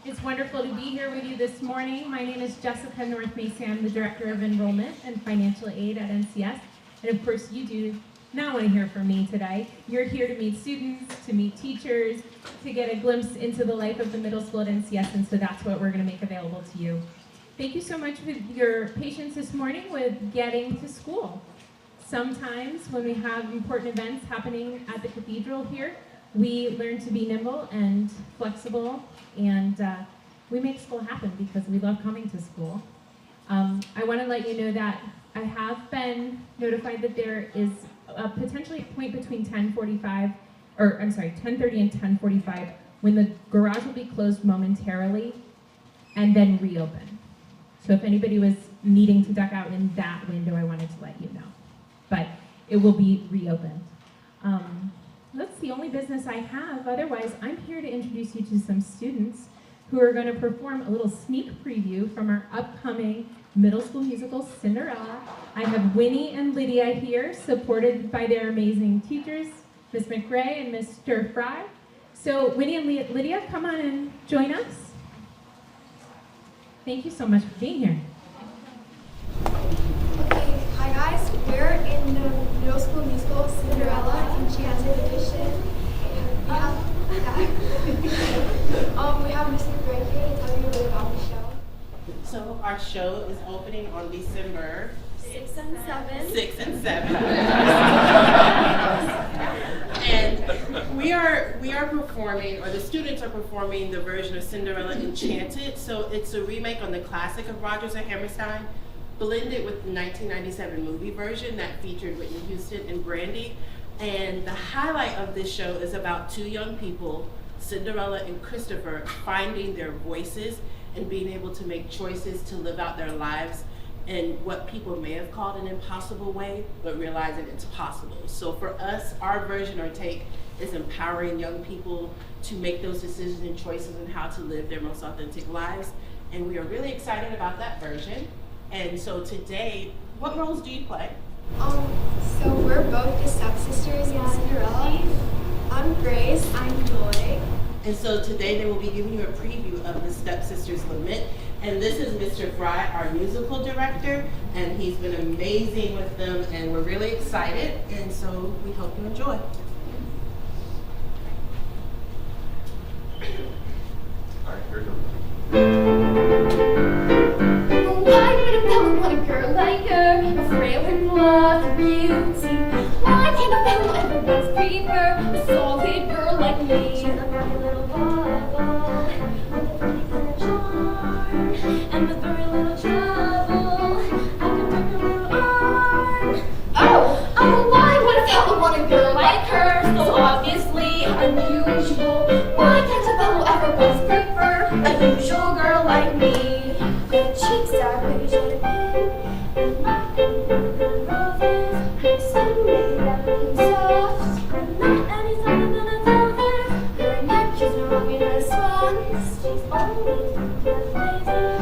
It's wonderful to be here with you this morning. My name is Jessica North Macy. I'm the Director of Enrollment and Financial Aid at NCS. And of course, you do not want to hear from me today. You're here to meet students, to meet teachers, to get a glimpse into the life of the middle school at NCS, and so that's what we're going to make available to you. Thank you so much for your patience this morning with getting to school. Sometimes when we have important events happening at the cathedral here, we learn to be nimble and flexible, and we make school happen because we love coming to school. I want to let you know that I have been notified that there is potentially a point between 10:30 and 10:45 when the garage will be closed momentarily and then reopen. So if anybody was needing to duck out in that window, I wanted to let you know. But it will be reopened. That's the only business I have. Otherwise, I'm here to introduce you to some students who are going to perform a little sneak preview from our upcoming middle school musical, Cinderella. I have Winnie and Lydia here, supported by their amazing teachers, Ms. McRae and Mr. Fry. So Winnie and Lydia, come on and join us. Thank you so much for being here. Okay, hi guys. We're in the middle school musical Cinderella Enchanted Edition. We have Ms. McRae here to tell you a bit about the show. So our show is opening on December 6 and 7. 6 and 7. And we are performing, or the students are performing, the version of Cinderella Enchanted. So it's a remake on the classic of Rodgers and Hammerstein, blended with the 1997 movie version that featured Whitney Houston and Brandy. And the highlight of this show is about two young people, Cinderella and Christopher, finding their voices and being able to make choices to live out their lives in what people may have called an impossible way, but realizing it's possible. So for us, our version or take is empowering young people to make those decisions and choices on how to live their most authentic lives. And we are really excited about that version. And so today, what roles do you play? So we're both the stepsisters in Cinderella. I'm Grace. I'm Joy. And so today they will be giving you a preview of the Stepsisters Lament. And this is Mr. Fry, our musical director, and he's been amazing with them, and we're really excited, and so we hope you enjoy. All right, here we go. Why would a fellow want a girl like her, a frail and loved beauty? Why can't a fellow ever once prefer a solid girl like me? She's a very little bubble, with a funny kind of charm, and with very little trouble, I can break her little arm. Oh, why would a fellow want a girl like her, so obviously unusual? Why can't a fellow ever once prefer a usual girl like me? Her cheeks are pretty shade of pink, and roses, so made up and soft, and not any softer than a velvet. Her neck is wrong in a swan, she's always blazing.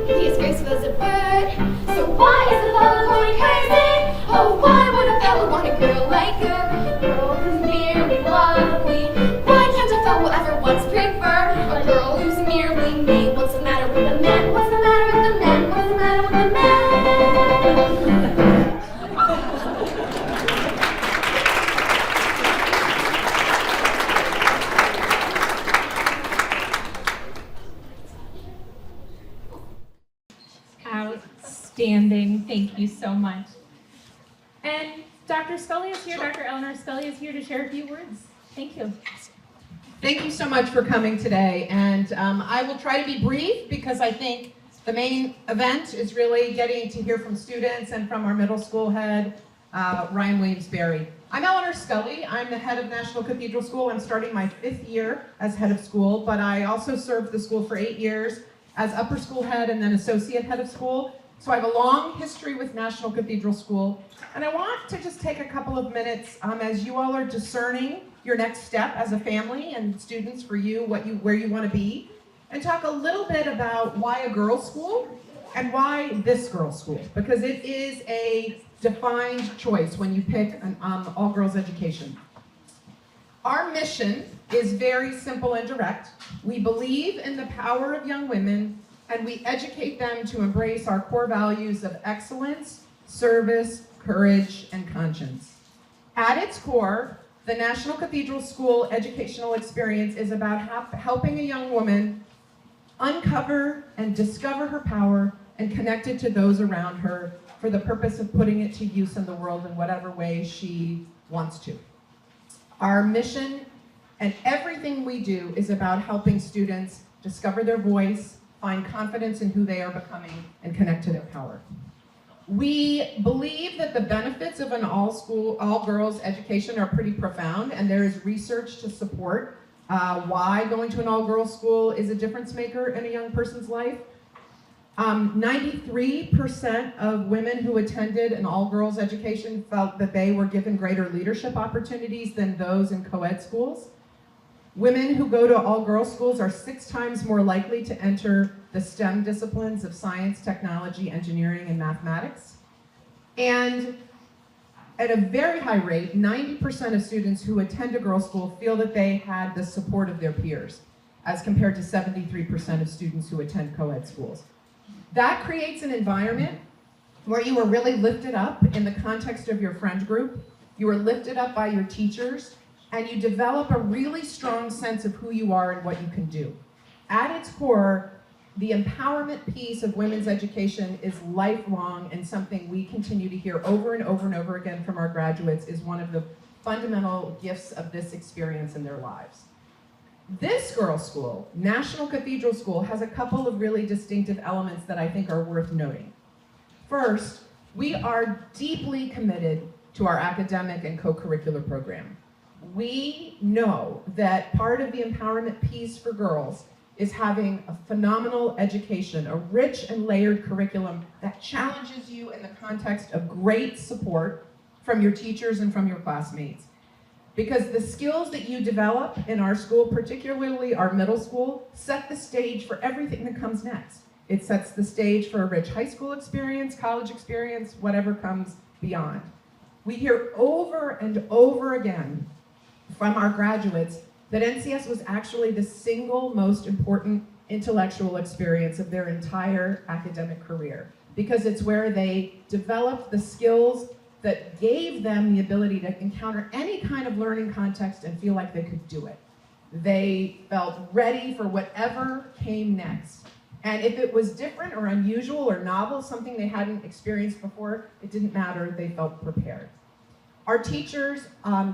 He is graceful as a bird, so why is the fellow going crazy? Oh, why would a fellow want a girl like her? A girl who's merely lovely. Why can't a fellow ever once prefer a girl who's merely me? What's the matter with the man? What's the matter with the man? What's the matter with the man? Outstanding. Thank you so much. And Dr. Scully is here. Dr. Eleanor Scully is here to share a few words. Thank you. Thank you so much for coming today, and I will try to be brief because I think the main event is really getting to hear from students and from our middle school head, Ryan Williams-Berry. I'm Eleanor Scully. I'm the head of National Cathedral School. I'm starting my 5th year as head of school, but I also served the school for 8 years as upper school head and then associate head of school. So I have a long history with National Cathedral School, and I want to just take a couple of minutes as you all are discerning your next step as a family and students for you, where you want to be, and talk a little bit about why a girls' school and why this girls' school, because it is a defined choice when you pick an all-girls education. Our mission is very simple and direct. We believe in the power of young women, and we educate them to embrace our core values of excellence, service, courage, and conscience. At its core, the National Cathedral School educational experience is about helping a young woman uncover and discover her power and connect it to those around her for the purpose of putting it to use in the world in whatever way she wants to. Our mission and everything we do is about helping students discover their voice, find confidence in who they are becoming, and connect to their power. We believe that the benefits of an all-girls education are pretty profound, and there is research to support why going to an all-girls school is a difference maker in a young person's life. 93% of women who attended an all-girls education felt that they were given greater leadership opportunities than those in co-ed schools. Women who go to all-girls schools are 6 times more likely to enter the STEM disciplines of science, technology, engineering, and mathematics. And at a very high rate, 90% of students who attend a girls' school feel that they had the support of their peers, as compared to 73% of students who attend co-ed schools. That creates an environment where you are really lifted up in the context of your friend group, you are lifted up by your teachers, and you develop a really strong sense of who you are and what you can do. At its core, the empowerment piece of women's education is lifelong, and something we continue to hear over and over and over again from our graduates is one of the fundamental gifts of this experience in their lives. This girls' school, National Cathedral School, has a couple of really distinctive elements that I think are worth noting. First, we are deeply committed to our academic and co-curricular program. We know that part of the empowerment piece for girls is having a phenomenal education, a rich and layered curriculum that challenges you in the context of great support from your teachers and from your classmates. Because the skills that you develop in our school, particularly our middle school, set the stage for everything that comes next. It sets the stage for a rich high school experience, college experience, whatever comes beyond. We hear over and over again from our graduates that NCS was actually the single most important intellectual experience of their entire academic career, because it's where they developed the skills that gave them the ability to encounter any kind of learning context and feel like they could do it. They felt ready for whatever came next. And if it was different or unusual or novel, something they hadn't experienced before, it didn't matter, they felt prepared. Our teachers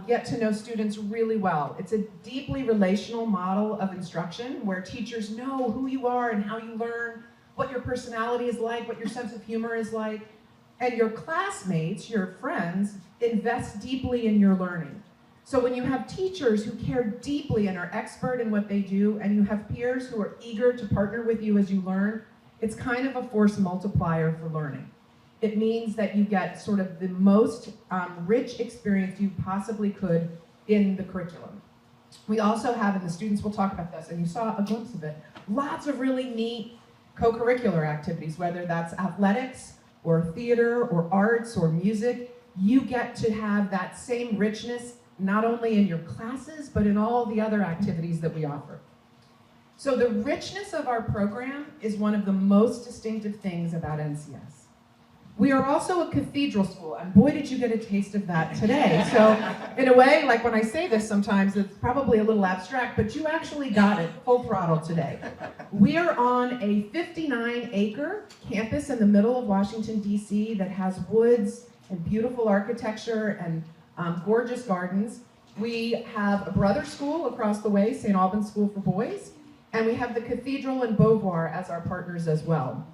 get to know students really well. It's a deeply relational model of instruction where teachers know who you are and how you learn, what your personality is like, what your sense of humor is like. And your classmates, your friends, invest deeply in your learning. So when you have teachers who care deeply and are expert in what they do, and you have peers who are eager to partner with you as you learn, it's kind of a force multiplier for learning. It means that you get sort of the most rich experience you possibly could in the curriculum. We also have, and the students will talk about this, and you saw a glimpse of it, lots of really neat co-curricular activities, whether that's athletics, or theater, or arts, or music. You get to have that same richness not only in your classes, but in all the other activities that we offer. So the richness of our program is one of the most distinctive things about NCS. We are also a cathedral school, and boy did you get a taste of that today. So in a way, like when I say this sometimes, it's probably a little abstract, but you actually got it full throttle today. We are on a 59-acre campus in the middle of Washington, D.C. that has woods and beautiful architecture and gorgeous gardens. We have a brother school across the way, St. Albans School for Boys, and we have the Cathedral and Beauvoir as our partners as well.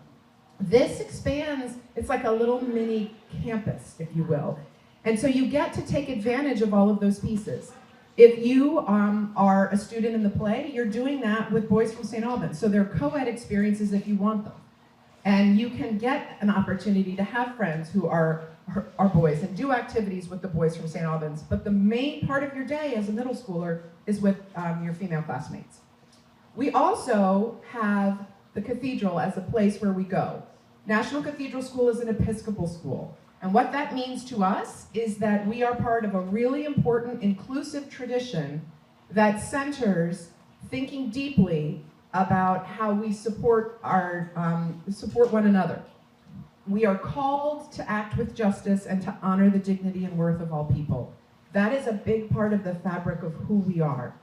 This expands, it's like a little mini campus, if you will. And so you get to take advantage of all of those pieces. If you are a student in the play, you're doing that with Boys from St. Albans. So they're co-ed experiences if you want them. And you can get an opportunity to have friends who are boys and do activities with the Boys from St. Albans. But the main part of your day as a middle schooler is with your female classmates. We also have the Cathedral as a place where we go. National Cathedral School is an Episcopal school. And what that means to us is that we are part of a really important inclusive tradition that centers thinking deeply about how we support one another. We are called to act with justice and to honor the dignity and worth of all people. That is a big part of the fabric of who we are.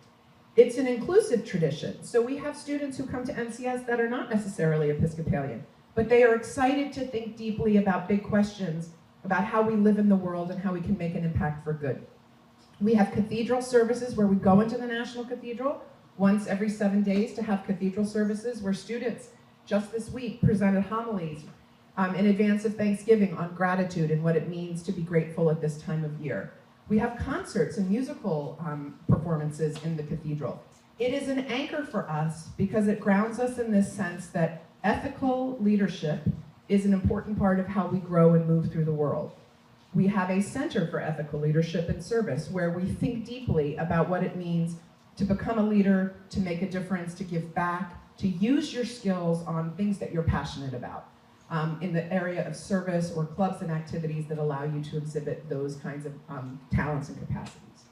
It's an inclusive tradition. So we have students who come to NCS that are not necessarily Episcopalian, but they are excited to think deeply about big questions about how we live in the world and how we can make an impact for good. We have cathedral services where we go into the National Cathedral once every 7 days to have cathedral services where students just this week presented homilies in advance of Thanksgiving on gratitude and what it means to be grateful at this time of year. We have concerts and musical performances in the cathedral. It is an anchor for us because it grounds us in this sense that ethical leadership is an important part of how we grow and move through the world. We have a Center for Ethical Leadership and Service where we think deeply about what it means to become a leader, to make a difference, to give back, to use your skills on things that you're passionate about in the area of service or clubs and activities that allow you to exhibit those kinds of talents and capacities.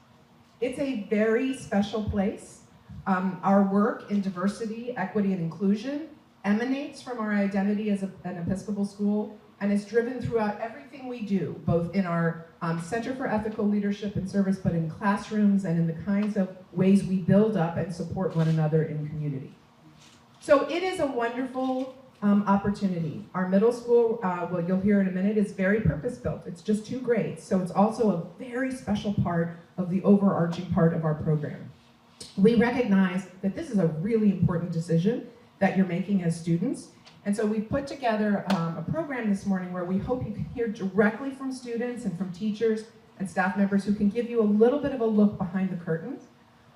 It's a very special place. Our work in diversity, equity, and inclusion emanates from our identity as an Episcopal school and is driven throughout everything we do, both in our Center for Ethical Leadership and Service, but in classrooms and in the kinds of ways we build up and support one another in community. So it is a wonderful opportunity. Our middle school, well, you'll hear in a minute, is very purpose-built. It's just 2 grades, so it's also a very special part of the overarching part of our program. We recognize that this is a really important decision that you're making as students, and so we've put together a program this morning where we hope you can hear directly from students and from teachers and staff members who can give you a little bit of a look behind the curtains.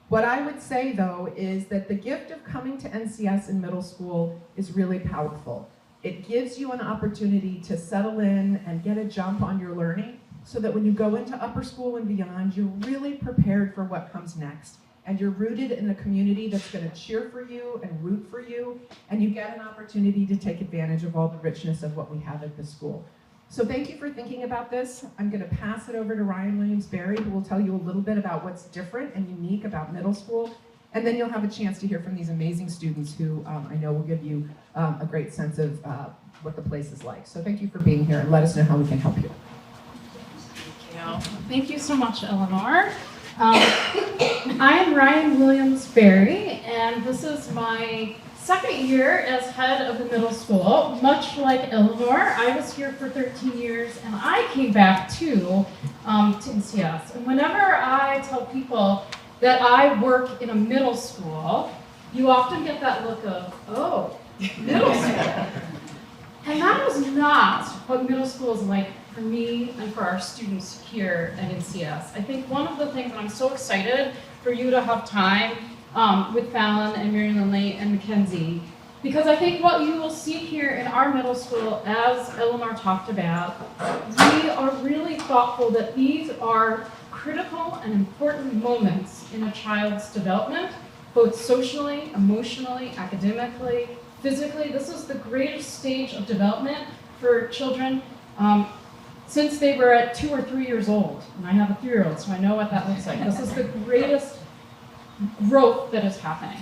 What I would say, though, is that the gift of coming to NCS in middle school is really powerful. It gives you an opportunity to settle in and get a jump on your learning so that when you go into upper school and beyond, you're really prepared for what comes next. And you're rooted in a community that's going to cheer for you and root for you, and you get an opportunity to take advantage of all the richness of what we have at the school. So thank you for thinking about this. I'm going to pass it over to Ryan Williams-Barry, who will tell you a little bit about what's different and unique about middle school, and then you'll have a chance to hear from these amazing students who I know will give you a great sense of what the place is like. So thank you for being here, and let us know how we can help you. Thank you so much, Eleanor. I am Ryan Williams-Barry, and this is my second year as head of the middle school. Much like Eleanor, I was here for 13 years, and I came back to NCS. And whenever I tell people that I work in a middle school, you often get that look of, oh, middle school. And that is not what middle school is like for me and for our students here at NCS. I think one of the things that I'm so excited for you to have time with Fallon and Mary Lindley and Mackenzie, because I think what you will see here in our middle school, as Eleanor talked about, we are really thoughtful that these are critical and important moments in a child's development, both socially, emotionally, academically, physically. This is the greatest stage of development for children since they were at 2 or 3 years old. And I have a 3-year-old, so I know what that looks like. This is the greatest growth that is happening.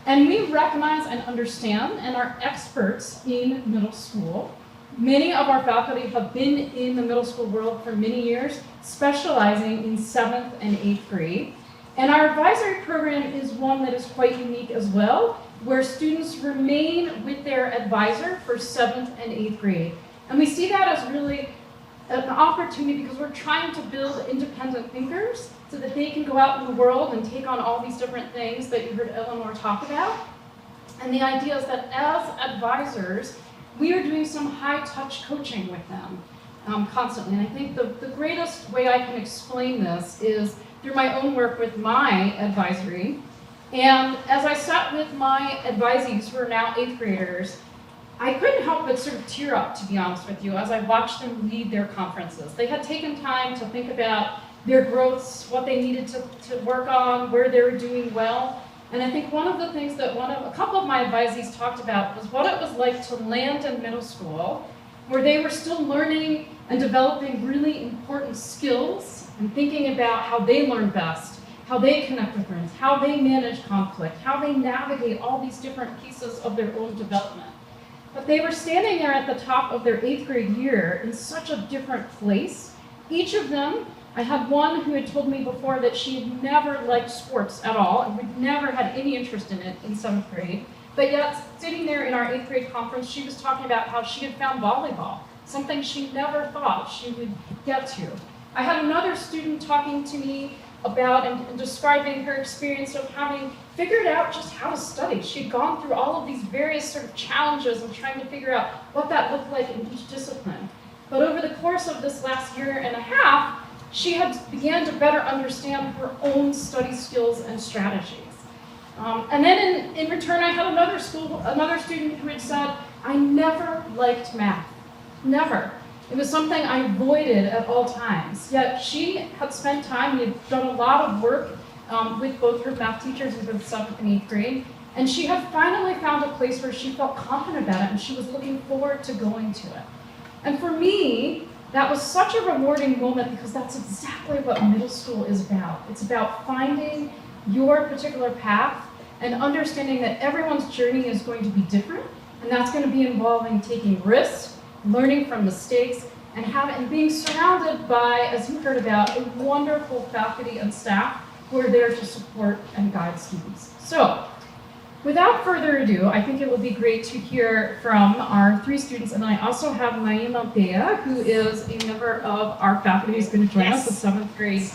And we recognize and understand and are experts in middle school. Many of our faculty have been in the middle school world for many years, specializing in 7th and 8th grade. And our advisory program is one that is quite unique as well, where students remain with their advisor for 7th and 8th grade. And we see that as really an opportunity because we're trying to build independent thinkers so that they can go out in the world and take on all these different things that you heard Eleanor talk about. And the idea is that as advisors, we are doing some high-touch coaching with them constantly. And I think the greatest way I can explain this is through my own work with my advisory. And as I sat with my advisees, who are now 8th graders, I couldn't help but sort of tear up, to be honest with you, as I watched them lead their conferences. They had taken time to think about their growths, what they needed to work on, where they were doing well. And I think one of the things that a couple of my advisees talked about was what it was like to land in middle school, where they were still learning and developing really important skills and thinking about how they learn best how they connect with friends, how they manage conflict, how they navigate all these different pieces of their own development. But they were standing there at the top of their 8th grade year in such a different place. Each of them, I had one who had told me before that she had never liked sports at all and had never had any interest in it in 7th grade. But yet, sitting there in our 8th grade conference, she was talking about how she had found volleyball, something she never thought she would get to. I had another student talking to me about and describing her experience of having figured out just how to study. She'd gone through all of these various sort of challenges and trying to figure out what that looked like in each discipline. But over the course of this last year and a half, she had began to better understand her own study skills and strategies. And then in return, I had another student who had said, I never liked math, never. It was something I avoided at all times. Yet she had spent time, we had done a lot of work with both her math teachers in both 7th and 8th grade, and she had finally found a place where she felt confident about it, and she was looking forward to going to it. And for me, that was such a rewarding moment because that's exactly what middle school is about. It's about finding your particular path and understanding that everyone's journey is going to be different, and that's going to be involving taking risks, learning from mistakes, and being surrounded by, as you heard about, a wonderful faculty and staff who are there to support and guide students. So, without further ado, I think it would be great to hear from our 3 students, and then I also have Naima Bea, who is a member of our faculty who's going to join us, a 7th grade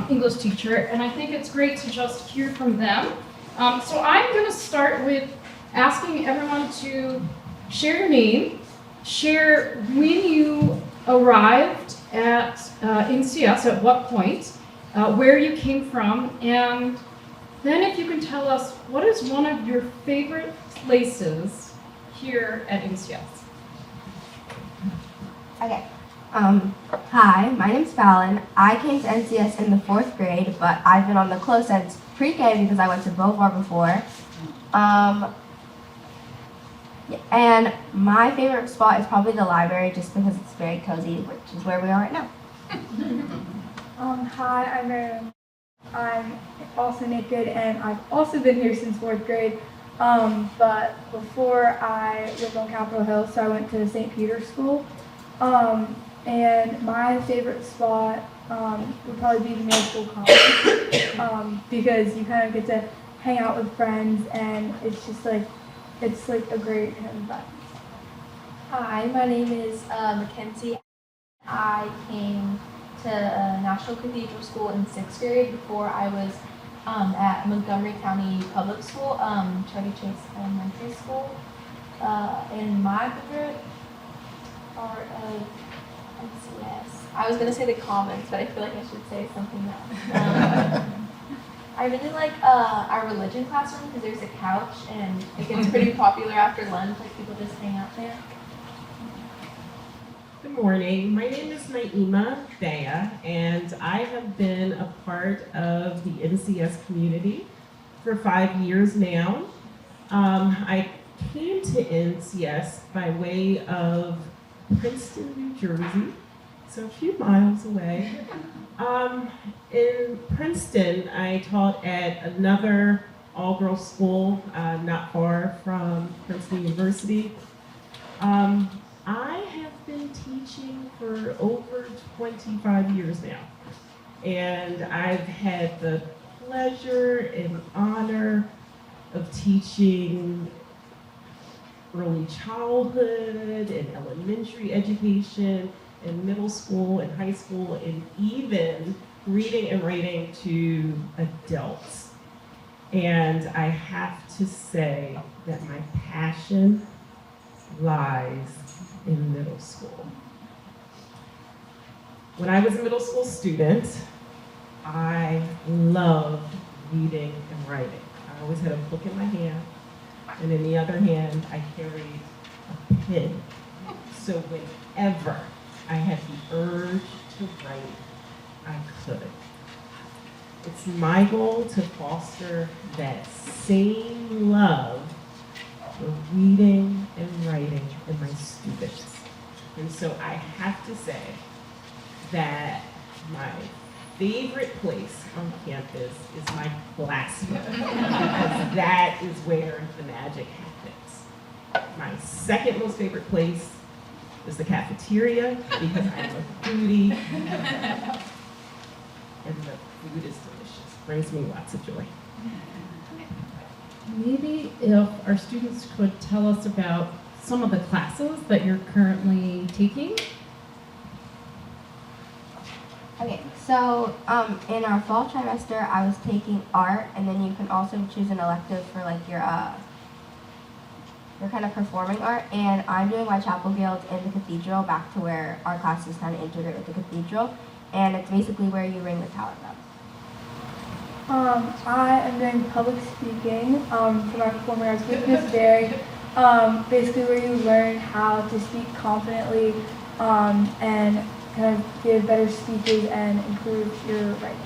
English teacher, and I think it's great to just hear from them. So I'm going to start with asking everyone to share your name, share when you arrived at NCS, at what point, where you came from, and then if you can tell us what is one of your favorite places here at NCS. Okay. Hi, my name's Fallon. I came to NCS in the 4th grade, but I've been on the close end pre-K because I went to Beauvoir before. And my favorite spot is probably the library just because it's very cozy, which is where we are right now. Hi, I'm Miriam. I'm also in 8th grade, and I've also been here since 4th grade. But before I lived on Capitol Hill, so I went to St. Peter's School. And my favorite spot would probably be the middle school commons because you kind of get to hang out with friends, and it's just like, it's like a great kind of environment. Hi, my name is Mackenzie. I came to National Cathedral School in 6th grade before I was at Montgomery County Public School, Chevy Chase Elementary School. And my favorite part of NCS, I was going to say the commons, but I feel like I should say something else. I really like our religion classroom because there's a couch and it gets pretty popular after lunch, like people just hang out there. Good morning. My name is Naima Bea, and I have been a part of the NCS community for 5 years now. I came to NCS by way of Princeton, New Jersey, so a few miles away. In Princeton, I taught at another all-girls school not far from Princeton University. I have been teaching for over 25 years now, and I've had the pleasure and honor of teaching early childhood and elementary education and middle school and high school and even reading and writing to adults. And I have to say that my passion lies in middle school. When I was a middle school student, I loved reading and writing. I always had a book in my hand, and in the other hand, I carried a pen. So whenever I had the urge to write, I could. It's my goal to foster that same love for reading and writing in my students. And so I have to say that my favorite place on campus is my classroom, because that is where the magic happens. My second most favorite place is the cafeteria, because I'm a foodie, and the food is delicious. Brings me lots of joy. Maybe if our students could tell us about some of the classes that you're currently taking. Okay, so in our fall trimester, I was taking art, and then you can also choose an elective for like your kind of performing art. And I'm doing my chapel guild in the cathedral, back to where our classes kind of integrate with the cathedral, and it's basically where you ring the tower bells. I am doing public speaking for my performing arts with Miss Berry. Basically, where you learn how to speak confidently and kind of give better speeches and improve your writing.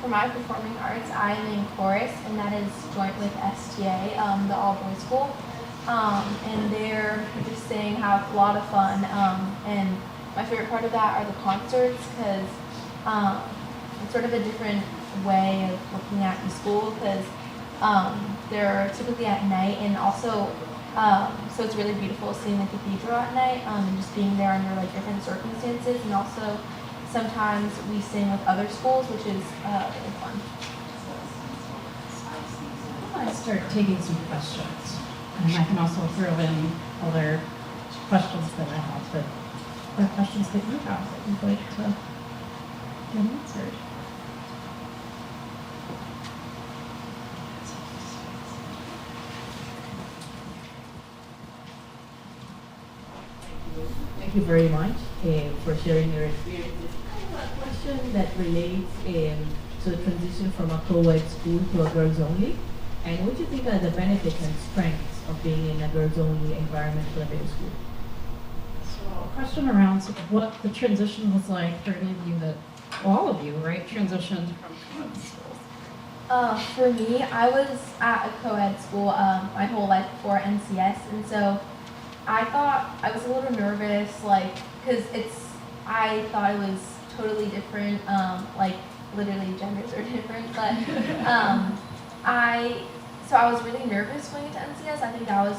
For my performing arts, I am in chorus, and that is joint with STA, the all-boys school. And they're just saying have a lot of fun. And my favorite part of that are the concerts, because it's sort of a different way of looking at the school, because they're typically at night, and also so it's really beautiful seeing the cathedral at night and just being there under like different circumstances, and also sometimes we sing with other schools, which is really fun. I want to start taking some questions, and I can also throw in other questions that I have, but other questions that you have that you'd like to get answered. Thank you very much for sharing your experiences. I have a question that relates to the transition from a co-ed school to a girls-only. And what do you think are the benefits and strengths of being in a girls-only environment for a middle school? So a question around sort of what the transition was like for any of you that, all of you, right, transitioned from co-ed schools. For me, I was at a co-ed school my whole life before NCS, and so I thought I was a little nervous, like, because I thought it was totally different, like, literally genders are different, but so I was really nervous going into NCS. I think that was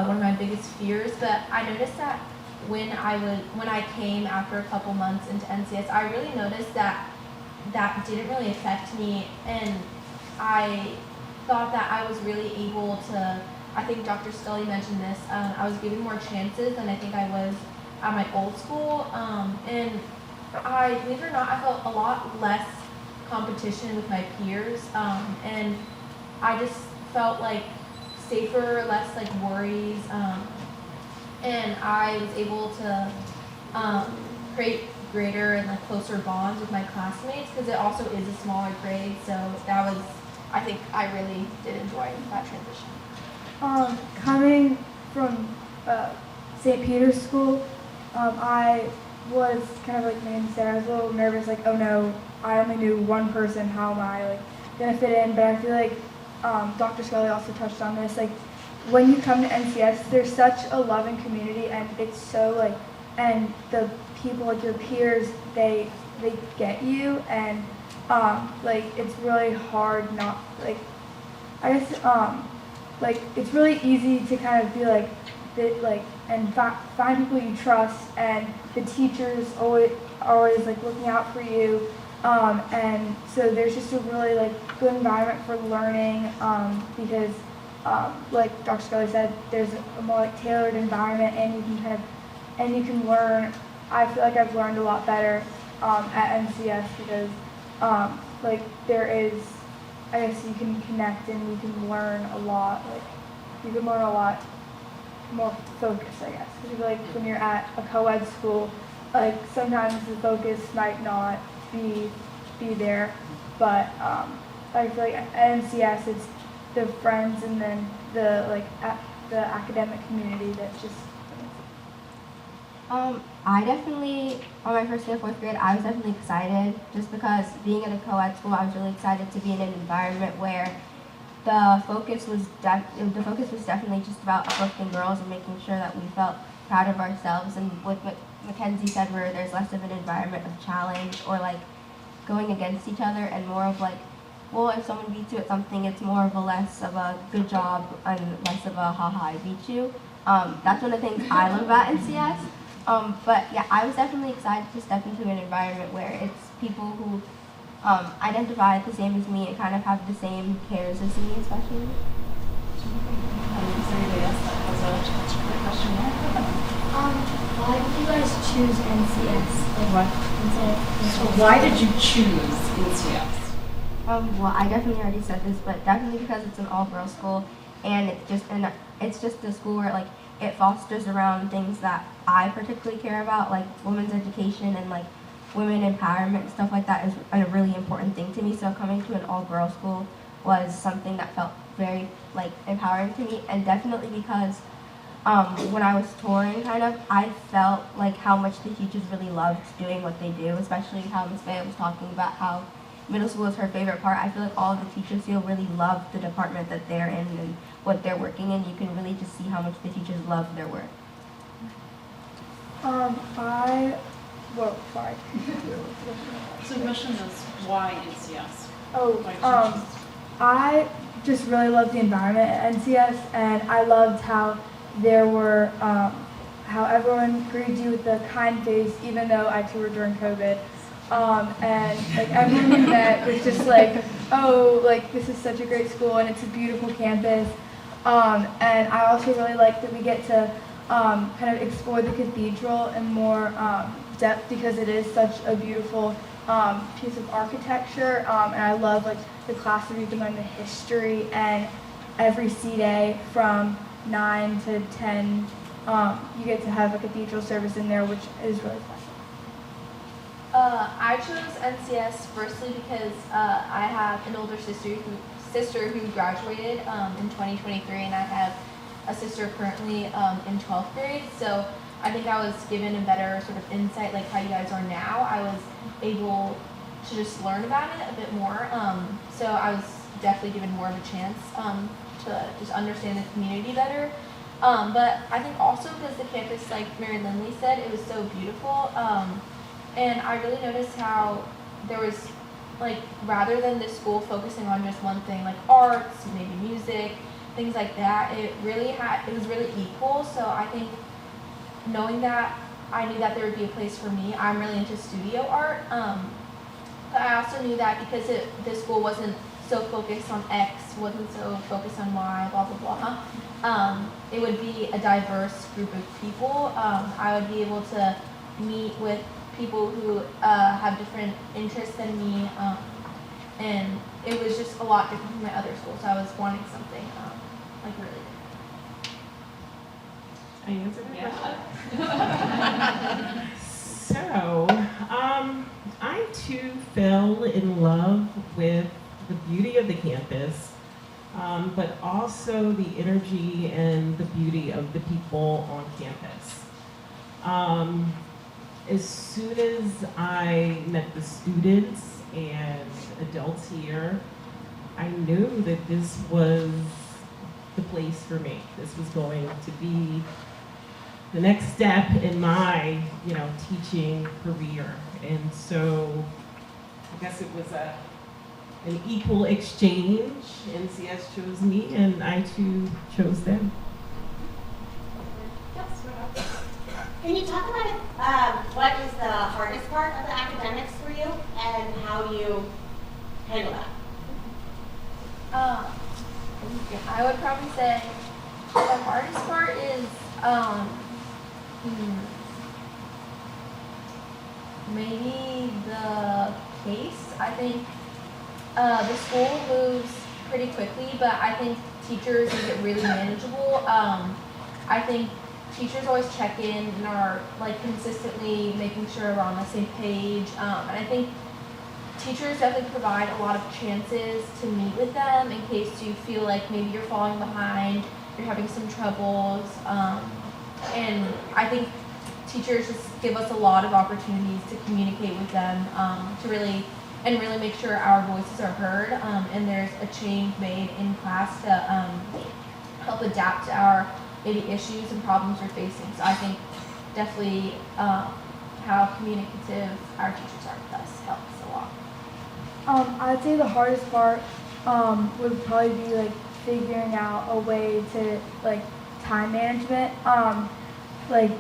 one of my biggest fears, but I noticed that when I came after a couple months into NCS, I really noticed that didn't really affect me, and I thought that I was really able to, I think Dr. Scully mentioned this, I was given more chances than I think I was at my old school, and believe it or not, I felt a lot less competition with my peers, and I just felt like safer, less like worries, and I was able to create greater and like closer bonds with my classmates, because it also is a smaller grade, so that was, I think I really did enjoy that transition. Coming from St. Peter's School, I was kind of like Nan said, I was a little nervous, like, oh no, I only knew one person, how am I like gonna fit in? But I feel like Dr. Scully also touched on this, like when you come to NCS, there's such a loving community, and it's so like, and the people, like your peers, they get you, and like it's really hard not, like, I guess like it's really easy to kind of be like and find people you trust, and the teachers always like looking out for you, and so there's just a really like good environment for learning, because like Dr. Scully said, there's a more like tailored environment, and you can learn. I feel like I've learned a lot better at NCS, because like there is, I guess you can connect and you can learn a lot. Like you can learn a lot more focus, I guess. Because like when you're at a co-ed school, like sometimes the focus might not be there, but I feel like at NCS it's the friends and then the like the academic community that's just. I definitely, on my first day of 4th grade, I was definitely excited, just because being in a co-ed school, I was really excited to be in an environment where the focus was definitely just about uplifting girls and making sure that we felt proud of ourselves, and Mackenzie said, where there's less of an environment of challenge or like going against each other, and more of like, well, if someone beats you at something, it's more of a less of a good job and less of a haha, I beat you. That's one of the things I love about NCS. But yeah, I was definitely excited to step into an environment where it's people who identify the same as me and kind of have the same cares as me, especially. Is there anybody else that has a question there? Why did you guys choose NCS? What? So why did you choose NCS? Well, I definitely already said this, but definitely because it's an all-girls school, and it's just a school where like it fosters around things that I particularly care about, like women's education and like women empowerment, stuff like that is a really important thing to me. So coming to an all-girls school was something that felt very like empowering to me, and definitely because when I was touring, kind of, I felt like how much the teachers really loved doing what they do, especially how Ms. Bea was talking about how middle school is her favorite part. I feel like all of the teachers here really love the department that they're in and what they're working in. You can really just see how much the teachers love their work. Sorry. So the question is, why NCS? I just really loved the environment at NCS, and I loved how there were, how everyone greeted you with the kind face, even though I toured during COVID. And like everyone we met was just like, oh, like this is such a great school and it's a beautiful campus. And I also really like that we get to kind of explore the cathedral in more depth, because it is such a beautiful piece of architecture. And I love like the classes we can learn the history, and every C day from 9 to 10, you get to have a cathedral service in there, which is really fun. I chose NCS firstly because I have an older sister who graduated in 2023, and I have a sister currently in 12th grade. So I think I was given a better sort of insight, like how you guys are now. I was able to just learn about it a bit more. So I was definitely given more of a chance to just understand the community better. But I think also because the campus, like Mary Lindley said, it was so beautiful. And I really noticed how there was, like, rather than this school focusing on just one thing, like arts, maybe music, things like that, it was really equal. So I think knowing that, I knew that there would be a place for me. I'm really into studio art. But I also knew that because this school wasn't so focused on X, wasn't so focused on Y, blah, blah, blah, it would be a diverse group of people. I would be able to meet with people who have different interests than me, and it was just a lot different from my other schools. So I was wanting something like really different. I answered that question. So, I too fell in love with the beauty of the campus, but also the energy and the beauty of the people on campus. As soon as I met the students and adults here, I knew that this was the place for me. This was going to be the next step in my, teaching career. And so I guess it was an equal exchange. NCS chose me and I too chose them. Can you talk about what is the hardest part of the academics for you and how you handle that? I would probably say the hardest part is maybe the pace. I think the school moves pretty quickly, but I think teachers make it really manageable. I think teachers always check in and are like consistently making sure we're on the same page. And I think teachers definitely provide a lot of chances to meet with them in case you feel like maybe you're falling behind, you're having some troubles. And I think teachers just give us a lot of opportunities to communicate with them, to really make sure our voices are heard, and there's a change made in class to help adapt to our maybe issues and problems we're facing. So I think definitely how communicative our teachers are with us helps a lot. I'd say the hardest part would probably be like figuring out a way to like time management. Like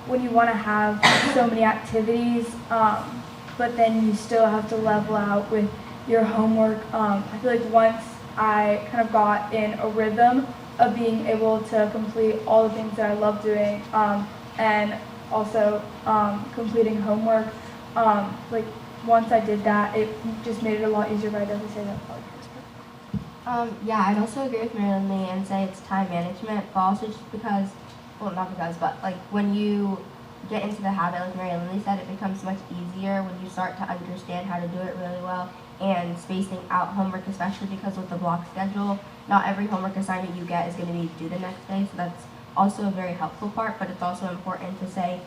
when you want to have so many activities, but then you still have to level out with your homework. I feel like once I kind of got in a rhythm of being able to complete all the things that I love doing, and also completing homework, like once I did that, it just made it a lot easier, but I definitely say that probably first. Yeah, I'd also agree with Marilyn Lee and say it's time management, but also just because, well, not because, but like when you get into the habit, like Marilyn Lee said, it becomes much easier when you start to understand how to do it really well, and spacing out homework, especially because with the block schedule, not every homework assignment you get is going to be due the next day, so that's also a very helpful part, but it's also important to say,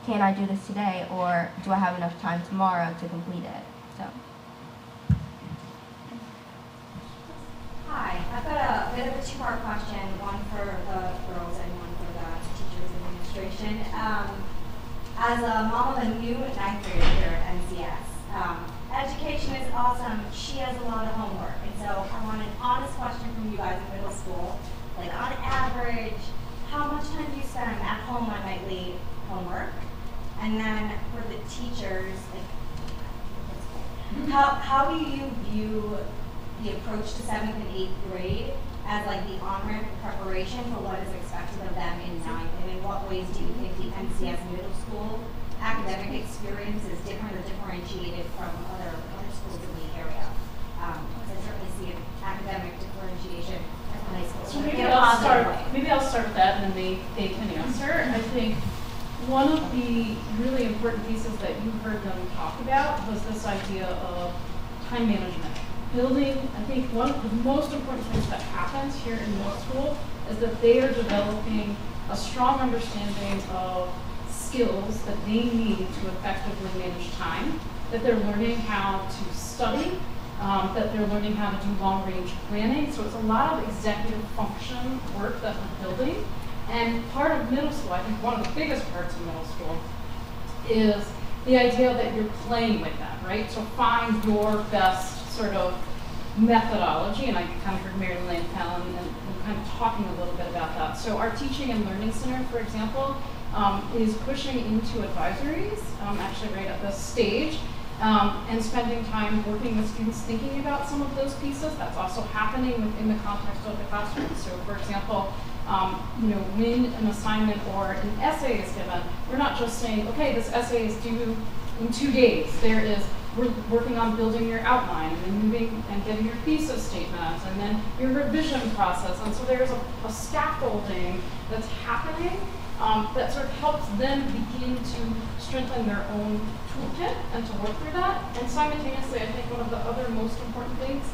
can I do this today, or do I have enough time tomorrow to complete it? So. Hi, I've got a bit of a two-part question, one for the girls and one for the teachers and administration. As a mom of a new ninth grader here at NCS, education is awesome. She has a lot of homework, and so I want an honest question from you guys in middle school. Like on average, how much time do you spend at home on nightly homework? And then for the teachers, like, how do you view the approach to 7th and 8th grade as like the on-ramp preparation for what is expected of them in 9th? And in what ways do you think the NCS middle school academic experience is different or differentiated from other schools in the area? Because I certainly see an academic differentiation at the high school. So in maybe a I'll positive start. way. Maybe I'll start with that, and then they can answer. I think one of the really important pieces that you heard them talk about was this idea of time management. Building, I think one of the most important things that happens here in middle school is that they are developing a strong understanding of skills that they need to effectively manage time, that they're learning how to study, that they're learning how to do long-range planning. So it's a lot of executive function work that we're building. And part of middle school, I think one of the biggest parts of middle school is the idea that you're playing with them, right? So find your best sort of methodology, and I kind of heard Mary Lane Fallon and kind of talking a little bit about that. So our Teaching and Learning Center, for example, is pushing into advisories, actually right at this stage, and spending time working with students thinking about some of those pieces. That's also happening within the context of the classroom. So for example, when an assignment or an essay is given, we're not just saying, okay, this essay is due in 2 days. We're working on building your outline and then moving and getting your thesis statement and then your revision process. And so there's a scaffolding that's happening that sort of helps them begin to strengthen their own toolkit and to work through that. And simultaneously, I think one of the other most important things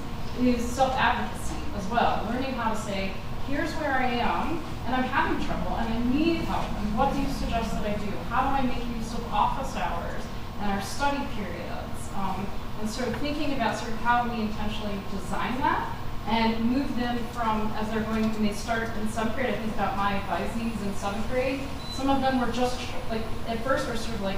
is self-advocacy as well. Learning how to say, here's where I am, and I'm having trouble, and I need help, and what do you suggest that I do? How do I make use of office hours and our study periods? And sort of thinking about sort of how we intentionally design that and move them from, as they're going, when they start in 7th grade, I think about my advisees in 7th grade, some of them were just, like, at first were sort of like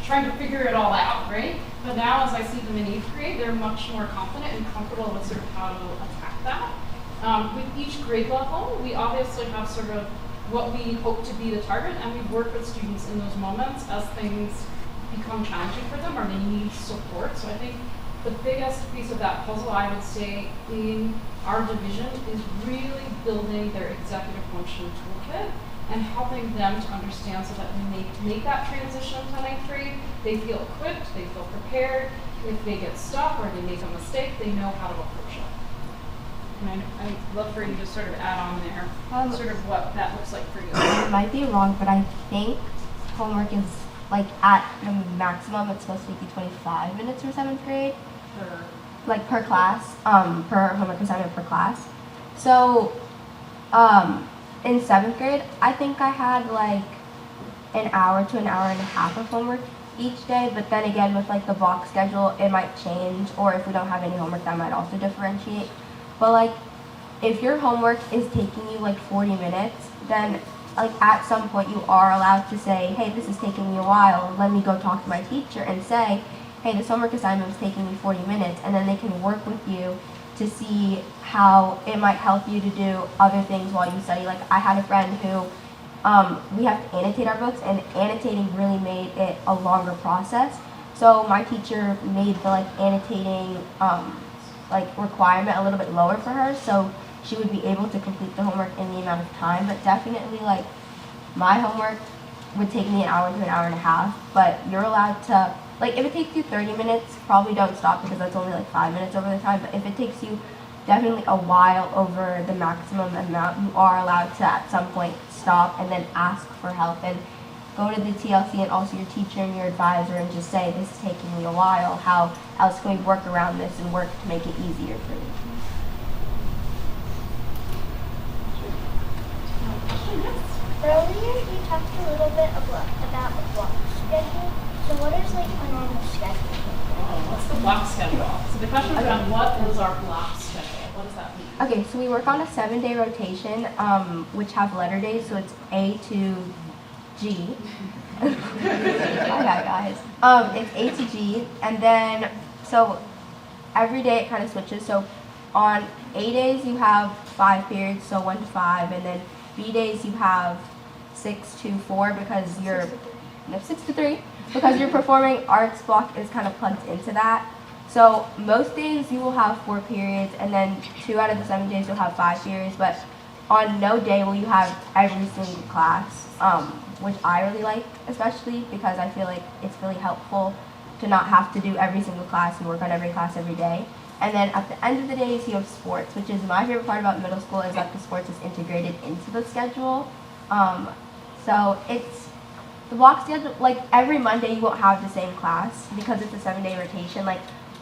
trying to figure it all out, right? But now as I see them in 8th grade, they're much more confident and comfortable with sort of how to attack that. With each grade level, we obviously have sort of what we hope to be the target, and we work with students in those moments as things become challenging for them or they need support. So I think the biggest piece of that puzzle, I would say, in our division is really building their executive function toolkit and helping them to understand so that when they make that transition to 9th grade, they feel equipped, they feel prepared. If they get stuck or they make a mistake, they know how to approach it. And I'd love for you to sort of add on there, sort of what that looks like for you. I might be wrong, but I think homework is like at the maximum, it's supposed to be 25 minutes for 7th grade. Like per class, per homework assignment per class. So, in 7th grade, I think I had like an hour to an hour and a half of homework each day, but then again with like the block schedule, it might change, or if we don't have any homework, that might also differentiate. But like, if your homework is taking you like 40 minutes, then like at some point you are allowed to say, hey, this is taking me a while, let me go talk to my teacher and say, hey, this homework assignment is taking me 40 minutes, and then they can work with you to see how it might help you to do other things while you study. Like I had a friend who, we have to annotate our books, and annotating really made it a longer process. So my teacher made the like annotating requirement a little bit lower for her, so she would be able to complete the homework in the amount of time. But definitely, like, my homework would take me an hour to an hour and a half, but you're allowed to, like, if it takes you 30 minutes, probably don't stop because that's only like 5 minutes over the time. But if it takes you definitely a while over the maximum amount, you are allowed to at some point stop and then ask for help and go to the TLC and also your teacher and your advisor and just say, this is taking me a while, how else can we work around this and work to make it easier for me? Earlier, you talked a little bit about the block schedule. So what is like a normal schedule? What's the block schedule? So the question is around what is our block schedule? What does that mean? Okay, so we work on a 7-day rotation, which have letter days, so it's A to G. Okay, guys. It's A to G, and then, so every day it kind of switches. So on A days you have 5 periods, so 1 to 5, and then B days you have 6 to 4 because you're, no, 6 to 3, because your performing arts block is kind of plugged into that. So most days you will have 4 periods, and then 2 out of the 7 days you'll have 5 periods, but on no day will you have every single class, which I really like, especially because I feel like it's really helpful to not have to do every single class and work on every class every day. And then at the end of the days you have sports, which is my favorite part about middle school, is that the sports is integrated into the schedule. So it's the block schedule, like every Monday you won't have the same class because it's a 7-day rotation. Like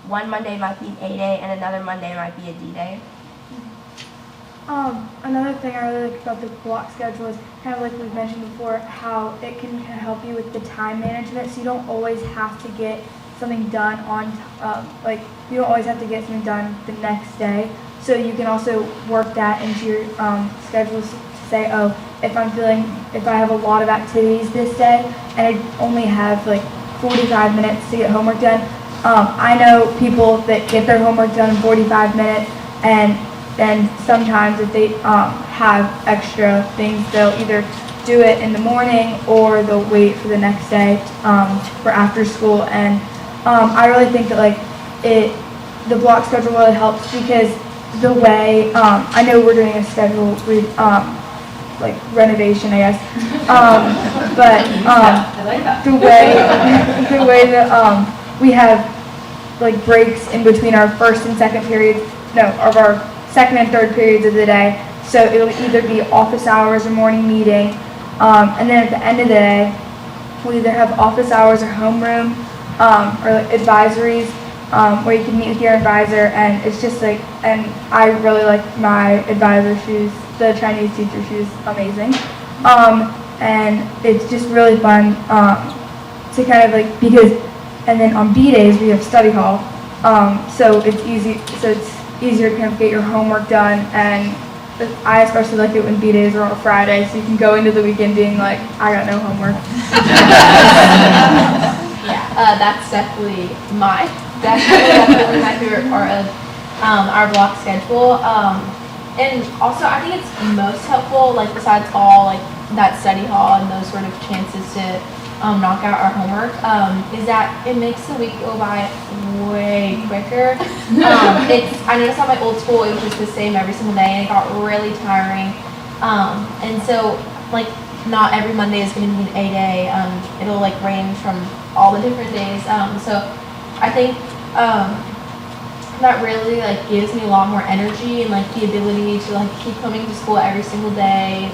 one Monday might be an A day and another Monday might be a D day. Another thing I really like about the block schedule is kind of like we've mentioned before, how it can kind of help you with the time management, so you don't always have to get something done on, you don't always have to get something done the next day. So you can also work that into your schedules to say, oh, if I have a lot of activities this day and I only have like 45 minutes to get homework done, I know people that get their homework done in 45 minutes, and sometimes if they have extra things, they'll either do it in the morning or they'll wait for the next day for after school. And I really think that the block schedule really helps because the way, I know we're doing a schedule renovation, I guess, but I like that. the way that we have breaks in between our first and second periods, of our second and third periods of the day. So it'll either be office hours or morning meeting, and then at the end of the day, we'll either have office hours or homeroom, or advisories, where you can meet with your advisor, and it's just and I really like my advisor. The Chinese teacher, she's amazing, and it's just really fun to kind of and then on B days we have study hall, so it's easier to kind of get your homework done, and I especially like it when B days are on a Friday, so you can go into the weekend being like, I got no homework. Yeah, that's definitely my favorite part of our block schedule. And also, I think it's most helpful, besides all that study hall and those sort of chances to knock out our homework, is that it makes the week go by way quicker. I noticed at my old school it was just the same every single day, and it got really tiring. And so not every Monday is going to be an A day. It'll range from all the different days. So I think that really gives me a lot more energy and the ability to keep coming to school every single day,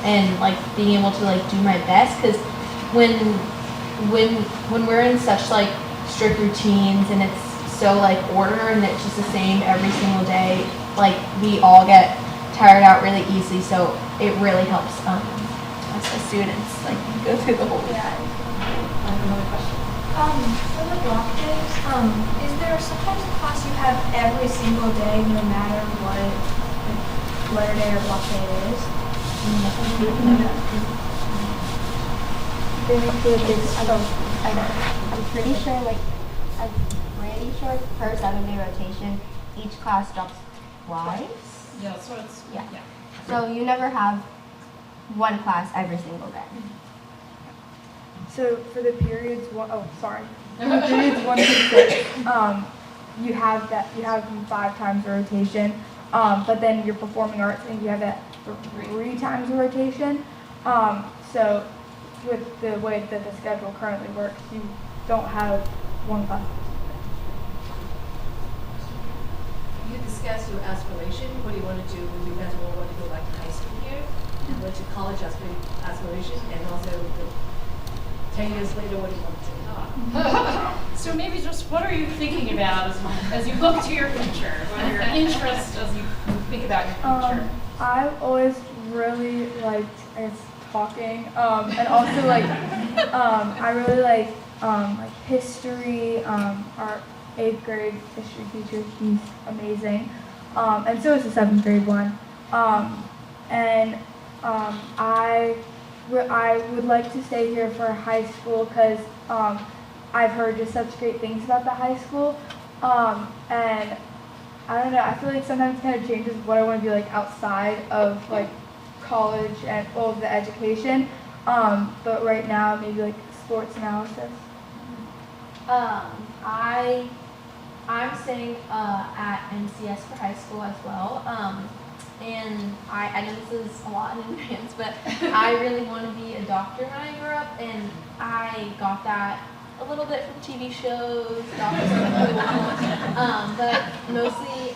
and being able to do my best, because when we're in such strict routines and it's so order and it's just the same every single day, we all get tired out really easily, so it really helps us as students go through the whole week. Yeah. I have another question. For the block days, is there sometimes a class you have every single day, no matter what letter day or block day it is? They make sure that there's, I'm pretty sure, like, I'm pretty sure per 7-day rotation, each class drops twice. Yeah, so it's, Yeah. So you never have one class every single day. So for the periods for the periods 1 through 6, you have them 5 times the rotation. But then your performing arts, I think you have that 3 times the rotation. So with the way that the schedule currently works, you don't have one class. You discuss your aspiration. What do you want to do when you graduate? What do you like in high school here? And what your college aspiration? And also, 10 years later, what do you want to do? so maybe just what are you thinking about as you look to your future? What are your interests as you think about your future? I've always really liked, talking, and also I really like history. Our 8th grade history teacher, he's amazing, and so is the 7th grade one. I would like to stay here for high school because I've heard just such great things about the high school, and I don't know. I feel like sometimes it kind of changes what I want to be like outside of like college and all of the education. But right now, maybe like sports analysis. I'm staying at NCS for high school as well. And I know this is a lot in advance, but I really want to be a doctor when I grow up, and I got that a little bit from TV shows, doctors are cool. But mostly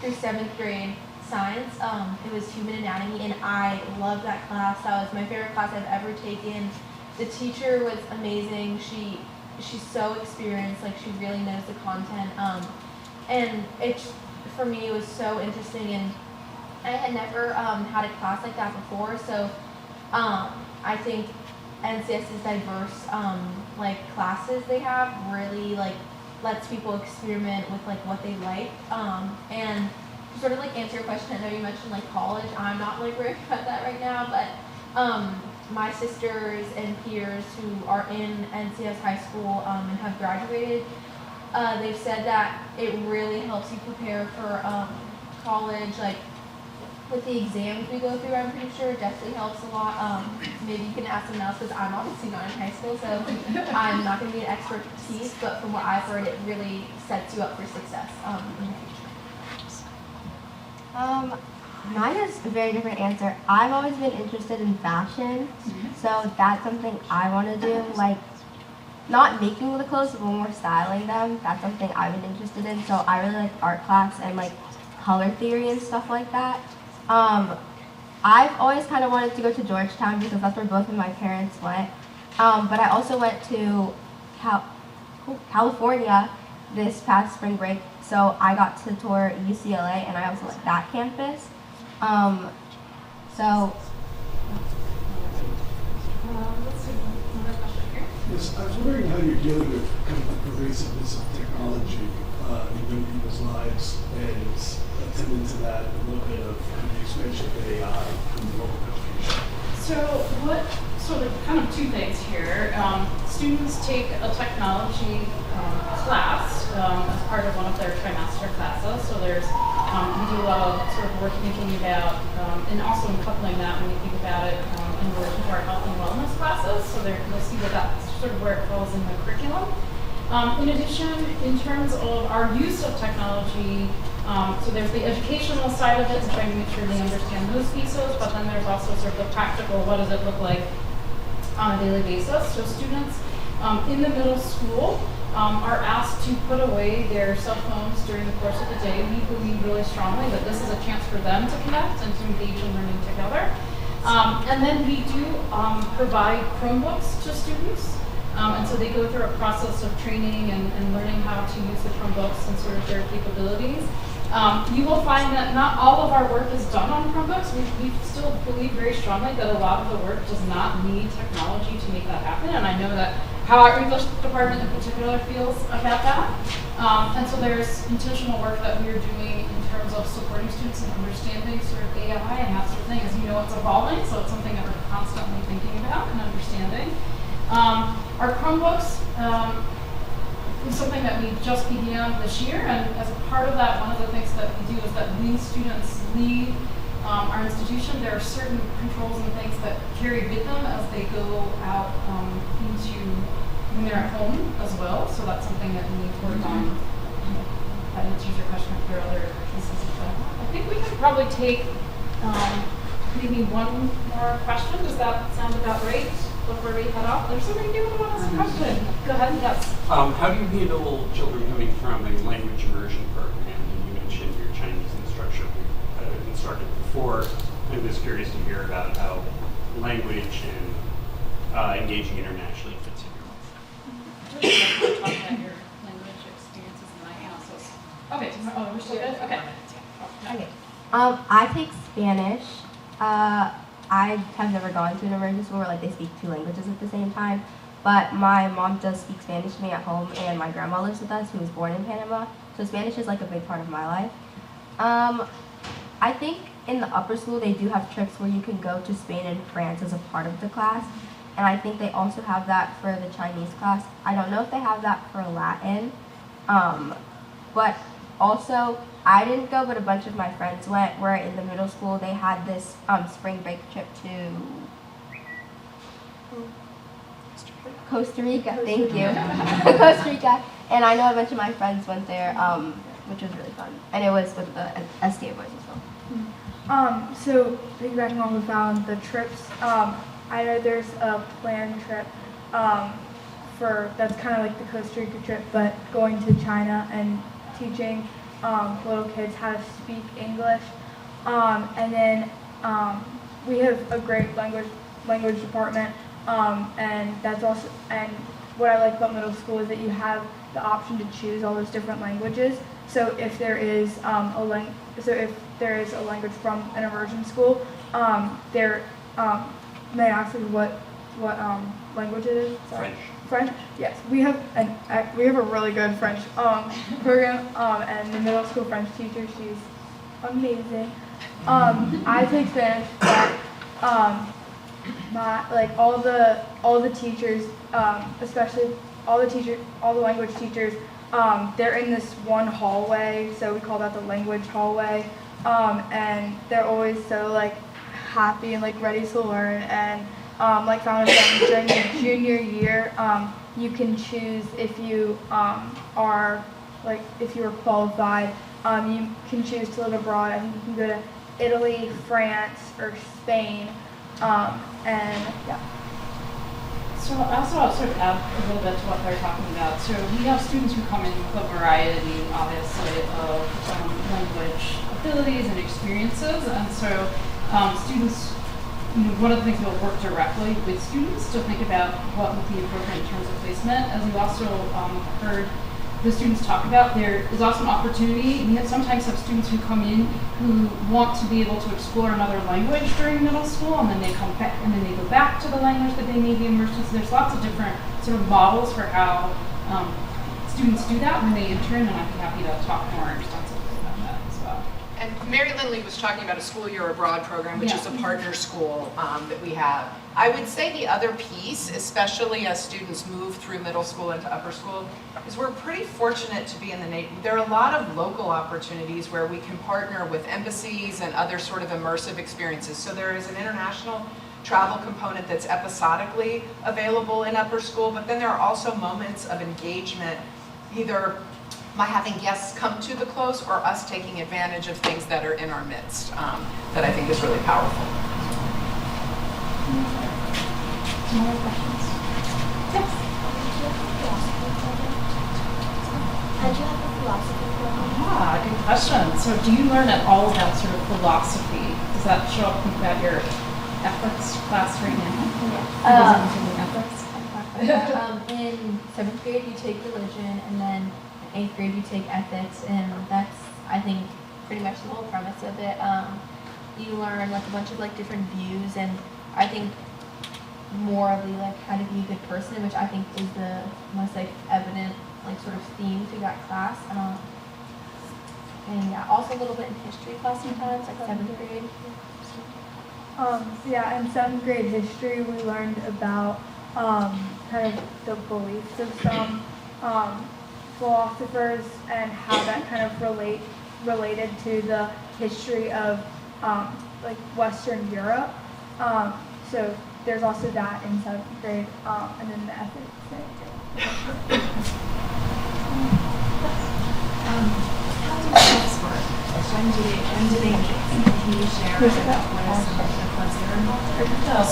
through 7th grade science, it was human anatomy, and I loved that class. That was my favorite class I've ever taken. The teacher was amazing. She's so experienced, like she really knows the content. And for me, it was so interesting, and I had never had a class like that before, so I think NCS's diverse classes they have really lets people experiment with what they like. And to sort of answer your question, I know you mentioned college. I'm not worried about that right now, but my sisters and peers who are in NCS high school and have graduated, they've said that it really helps you prepare for college, with the exams we go through. I'm pretty sure it definitely helps a lot. Maybe you can ask someone else because I'm obviously not in high school, so I'm not going to be an expertise, but from what I've heard, it really sets you up for success in the future. Mine is a very different answer. I've always been interested in fashion, so that's something I want to do. Not making the clothes, but more styling them. That's something I've been interested in. So I really like art class and color theory and stuff like that. I've always kind of wanted to go to Georgetown because that's where both of my parents went. But I also went to California this past spring break, so I got to tour UCLA, and I also like that campus. Yes, I was wondering how you're dealing with kind of the pervasiveness of technology in young people's lives, and attending to that, a little bit of the expansion of AI in the local education. So there are kind of two things here. Students take a technology class as part of one of their trimester classes. So there's we do a lot of sort of work thinking about, and also in coupling that when you think about it in relation to our health and wellness classes. So you'll see that that's sort of where it falls in the curriculum. In addition, in terms of our use of technology, so there's the educational side of it and trying to make sure they understand those pieces, but then there's also sort of the practical, what does it look like on a daily basis. So students in the middle school are asked to put away their cell phones during the course of the day. We believe really strongly that this is a chance for them to connect and to engage in learning together. And then we do provide Chromebooks to students. And so they go through a process of training and learning how to use the Chromebooks and sort of their capabilities. You will find that not all of our work is done on Chromebooks. We still believe very strongly that a lot of the work does not need technology to make that happen. And I know that how our English department in particular feels about that. And so there's intentional work that we are doing in terms of supporting students in understanding sort of AI and that sort of thing. As you know, it's evolving, so it's something that we're constantly thinking about and understanding. Our Chromebooks is something that we just began this year, and as a part of that, one of the things that we do is that when students leave our institution, there are certain controls and things that carry with them as they go out into when they're at home as well. So that's something that we need to work on. That answers your question if there are other pieces of that. I think we could probably take maybe one more question. Does that sound about right before we head off? There's somebody new who wants a question. Go ahead, yes. How do you handle children coming from a language immersion program? And you mentioned your Chinese instructor before. I'm just curious to hear about how language and engaging internationally fits in your life. Talk about your language experiences and I also. Okay, we're still good? Okay. Okay. I take Spanish. I have never gone to an immersion school where like they speak two languages at the same time, but my mom does speak Spanish to me at home, and my grandma lives with us, who was born in Panama. So Spanish is like a big part of my life. I think in the upper school they do have trips where you can go to Spain and France as a part of the class, and I think they also have that for the Chinese class. I don't know if they have that for Latin, but also I didn't go, but a bunch of my friends went, where in the middle school they had this spring break trip to Costa Rica. Thank you. Costa Rica. And I know a bunch of my friends went there, which was really fun. And it was with the SDA boys as well. So piggybacking on we found the trips, I know there's a planned trip that's kind of like the Costa Rica trip, but going to China and teaching little kids how to speak English. And then we have a great language department, and that's also, and what I like about middle school is that you have the option to choose all those different languages. So if there is a language from an immersion school, may I ask you what language it is? Sorry. French. Yes, we have a really good French program, and the middle school French teacher, she's amazing. I take Spanish, but all the teachers, especially all the language teachers, they're in this one hallway, so we call that the language hallway, and they're always so like happy and like ready to learn. And like found out during your junior year, you can choose if you if you are qualified, you can choose to live abroad. I think you can go to Italy, France, or Spain, and yeah. So I also want to sort of add a little bit to what they're talking about. So we have students who come in with a variety, obviously, of language abilities and experiences, and so students, one of the things we'll work directly with students to think about what would be appropriate in terms of placement. As you also heard the students talk about, there is also an opportunity. We sometimes have students who come in who want to be able to explore another language during middle school, and then they come back, and then they go back to the language that they may be immersed in. So there's lots of different sort of models for how students do that when they intern, and I'd be happy to talk more extensively about that as well. And Mary Lindley was talking about a school year abroad program, which is a partner school that we have. I would say the other piece, especially as students move through middle school into upper school, is we're pretty fortunate to be in the neighborhood. There are a lot of local opportunities where we can partner with embassies and other sort of immersive experiences. So there is an international travel component that's episodically available in upper school, but then there are also moments of engagement, either by having guests come to the close or us taking advantage of things that are in our midst, that I think is really powerful. More questions? Yes. How'd you have a philosophy program? Good question. So do you learn at all about sort of philosophy? Does that show up at your ethics class right now? In 7th grade you take religion, and then in 8th grade you take ethics, and that's, I think, pretty much the whole premise of it. You learn like a bunch of like different views, and I think morally, like how to be a good person, which I think is the most like evident like sort of theme through that class. And yeah, also a little bit in history class sometimes, like 7th grade. So yeah, in 7th grade history, we learned about kind of the beliefs of some philosophers and how that kind of related to the history of like Western Europe. So there's also that in 7th grade, and then the ethics thing too. How do clubs work? When do they meet? Can you share what are some of the clubs that are involved? Yeah,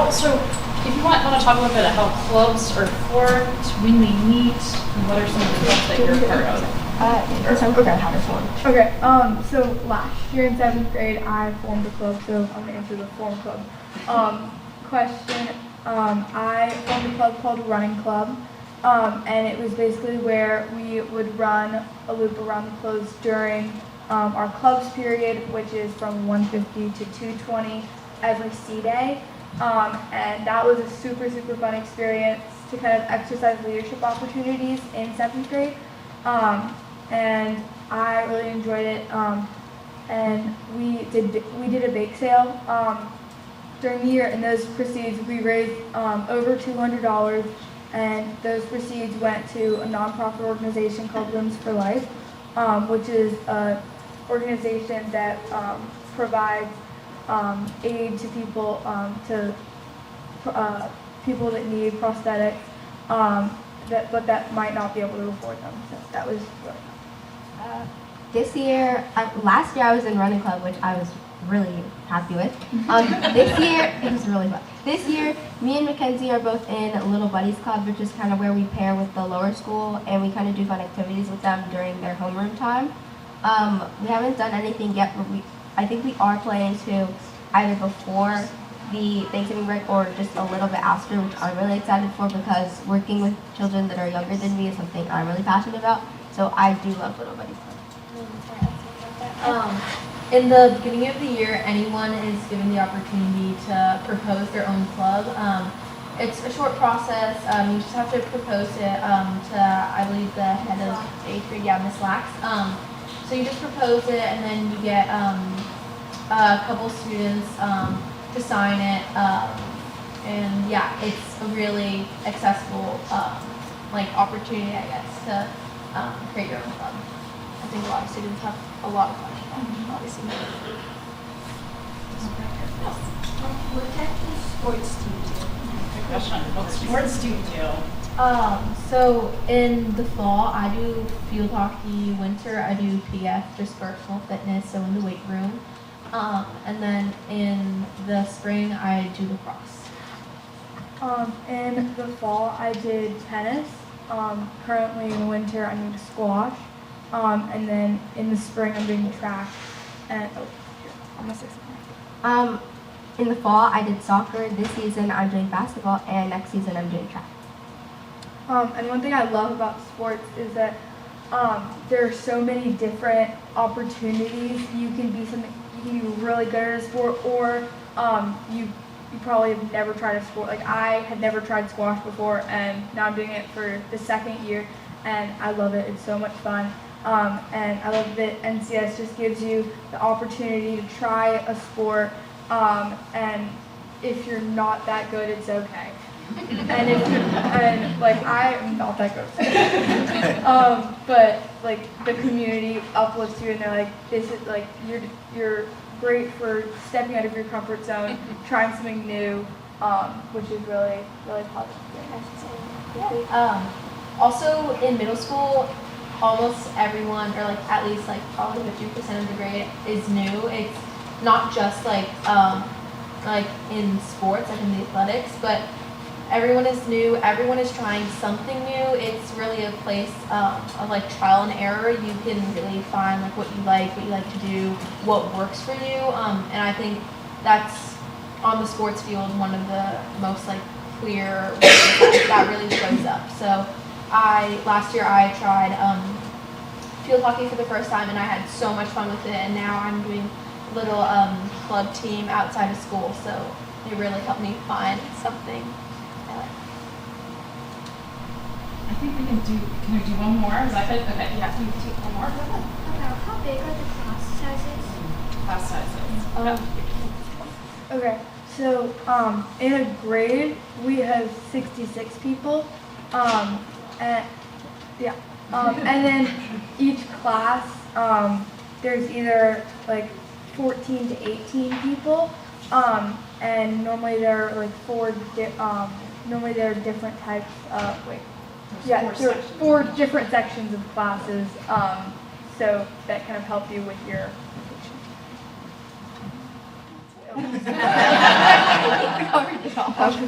so if you want to talk a little bit about how clubs are formed, when they meet, and what are some of the clubs that you're a part of? Okay, so last year in 7th grade, I formed a club, so I'm gonna answer the form club question. I formed a club called Running Club, and it was basically where we would run a loop around the clothes during our clubs period, which is from 1:50 to 2:20 every C day. And that was a super fun experience to kind of exercise leadership opportunities in 7th grade. And I really enjoyed it. And we did a bake sale during the year, and those proceeds, we raised over $200, and those proceeds went to a nonprofit organization called Limbs for Life, which is an organization that provides aid to people people that need prosthetics, but that might not be able to afford them. So that was really fun. Last year I was in Running Club, which I was really happy with. This year, it was really fun. This year, me and Mackenzie are both in Little Buddies Club, which is kind of where we pair with the lower school, and we kind of do fun activities with them during their homeroom time. We haven't done anything yet, but I think we are planning to either before the Thanksgiving break or just a little bit after, which I'm really excited for because working with children that are younger than me is something I'm really passionate about. So I do love Little Buddies Club. In the beginning of the year, anyone is given the opportunity to propose their own club. It's a short process. You just have to propose it to, I believe, the head of 8th grade, Miss Lax. So you just propose it, and then you get a couple students to sign it. And yeah, it's a really accessible like opportunity, I guess, to create your own club. I think a lot of students have a lot of fun. Obviously. What type of sports do you do? Good question. What sports do you do? So in the fall, I do field hockey. Winter, I do PF, just personal fitness, so in the weight room. And then in the spring, I do lacrosse. In the fall, I did tennis. Currently in the winter, I do squash. And then in the spring, I'm doing track. And I'm gonna say something. In the fall, I did soccer. This season, I'm doing basketball, and next season, I'm doing track. And one thing I love about sports is that there are so many different opportunities. You can be really good at a sport, or you probably have never tried a sport. Like I had never tried squash before, and now I'm doing it for the 2nd year, and I love it. It's so much fun. And I love that NCS just gives you the opportunity to try a sport, and if you're not that good, it's okay. And like I am not that good, but like the community uplifts you, and they're like, this is like you're great for stepping out of your comfort zone, trying something new, which is really positive. Also in middle school, almost everyone, or like at least like probably 50% of the grade is new. It's not just like in sports, like in the athletics, but everyone is new. Everyone is trying something new. It's really a place of like trial and error. You can really find like what you like to do, what works for you. And I think that's on the sports field one of the most like clear ways that really shows up. So last year I tried field hockey for the first time, and I had so much fun with it, and now I'm doing a little club team outside of school, so they really helped me find something I like. I think we can do one more? Is that good? Okay, yeah, we can take one more. Go ahead. How big are the class sizes? Class sizes. Okay, so in a grade we have 66 people, and yeah, and then each class there's either like 14 to 18 people, and normally there are like normally there are different types of there are 4 different sections of classes, so that kind of help you with your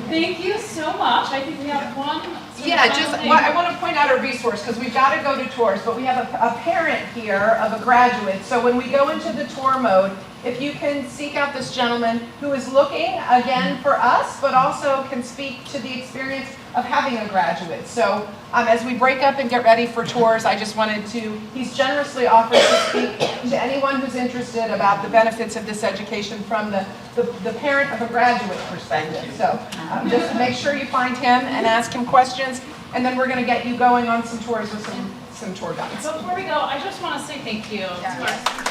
Thank you so much. I think we have one. Yeah, just, I want to point out a resource, because we've got to go to tours, but we have a parent here of a graduate. So when we go into the tour mode, if you can seek out this gentleman who is looking, again, for us, but also can speak to the experience of having a graduate. So as we break up and get ready for tours, I just wanted to, he's generously offered to speak to anyone who's interested about the benefits of this education from the parent of a graduate perspective. So just make sure you find him and ask him questions, and then we're going to get you going on some tours with some tour guides. Before we go, I just want to say thank you to our